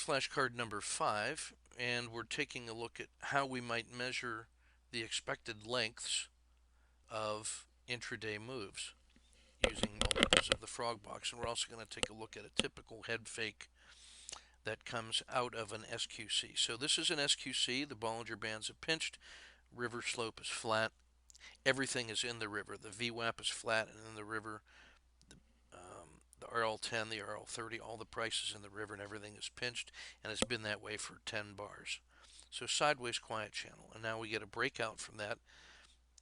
flashcard number 5, and we're taking a look at how we might measure the expected lengths of intraday moves using multiples of the frog box. And we're also going to take a look at a typical head fake that comes out of an SQC. So this is an SQC. The Bollinger Bands are pinched. River slope is flat. Everything is in the river. The VWAP is flat and in the river. The RL10, the RL30, all the prices in the river and everything is pinched, and it's been that way for 10 bars. So sideways quiet channel, and now we get a breakout from that.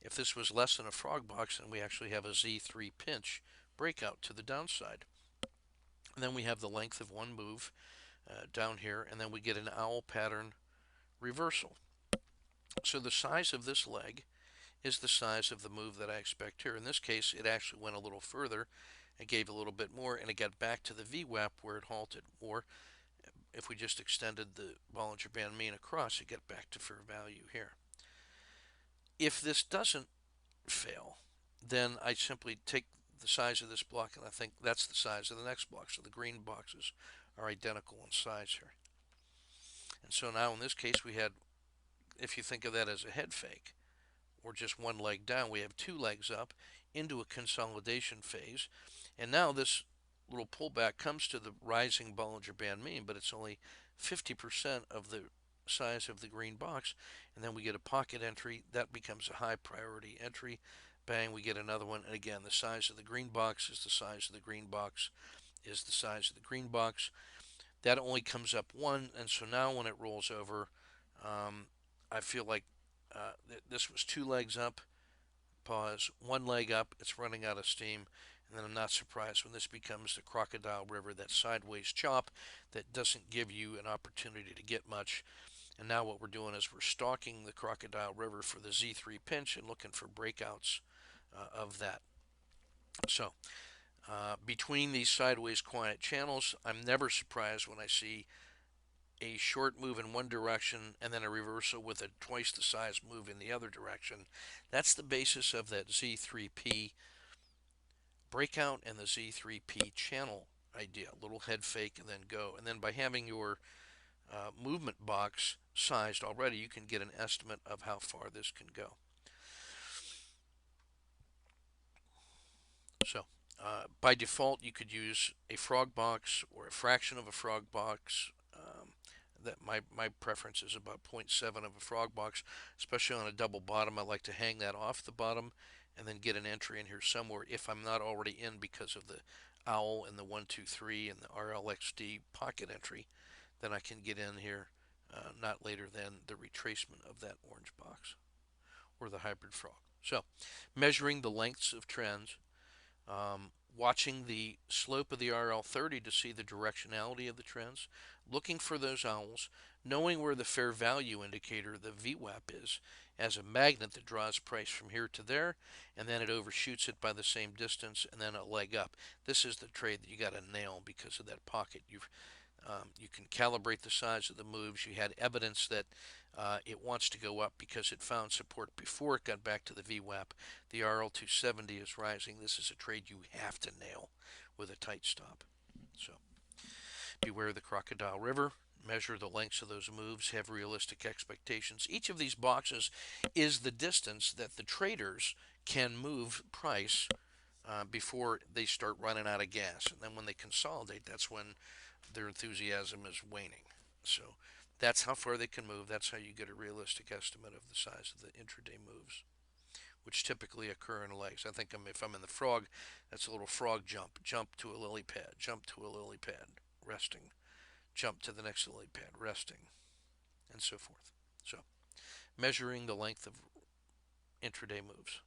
If this was less than a frog box, then we actually have a Z3 pinch breakout to the downside. And then we have the length of one move down here, and then we get an owl pattern reversal. So the size of this leg is the size of the move that I expect here. In this case, it actually went a little further. It gave a little bit more, and it got back to the VWAP where it halted. Or if we just extended the Bollinger Band mean across, it got back to fair value here. If this doesn't fail, then I simply take the size of this block, and I think that's the size of the next block. So the green boxes are identical in size here. And so now in this case, we had, if you think of that as a head fake, or just one leg down, we have two legs up into a consolidation phase. And now this little pullback comes to the rising Bollinger Band mean, but it's only 50% of the size of the green box. And then we get a pocket entry. That becomes a high priority entry. Bang, we get another one. And again, the size of the green box is the size of the green box is the size of the green box. That only comes up one, and so now when it rolls over, I feel like this was two legs up, pause, one leg up, it's running out of steam, and then I'm not surprised when this becomes the crocodile river, that sideways chop that doesn't give you an opportunity to get much. And now what we're doing is we're stalking the crocodile river for the Z3 pinch and looking for breakouts of that. So between these sideways quiet channels, I'm never surprised when I see a short move in one direction and then a reversal with a twice the size move in the other direction. That's the basis of that Z3P breakout and the Z3P channel idea. Little head fake and then go. And then by having your movement box sized already, you can get an estimate of how far this can go. So by default, you could use a frog box or a fraction of a frog box. That my preference is about 0.7 of a frog box, especially on a double bottom. I like to hang that off the bottom and then get an entry in here somewhere if I'm not already in because of the owl and the 1, 2, 3 and the RLXD pocket entry. Then I can get in here not later than the retracement of that orange box or the hybrid frog. So measuring the lengths of trends, watching the slope of the RL30 to see the directionality of the trends, looking for those owls, knowing where the fair value indicator, the VWAP, is as a magnet that draws price from here to there, and then it overshoots it by the same distance, and then a leg up. This is the trade that you got to nail because of that pocket. You can calibrate the size of the moves. You had evidence that it wants to go up because it found support before it got back to the VWAP. The RL270 is rising. This is a trade you have to nail with a tight stop. So beware the crocodile river. Measure the lengths of those moves. Have realistic expectations. Each of these boxes is the distance that the traders can move price before they start running out of gas. And then when they consolidate, that's when their enthusiasm is waning. So that's how far they can move. That's how you get a realistic estimate of the size of the intraday moves, which typically occur in legs. I think if I'm in the frog, that's a little frog jump. Jump to a lily pad. Jump to a lily pad. Resting. Jump to the next lily pad. Resting. And so forth. So measuring the length of intraday moves.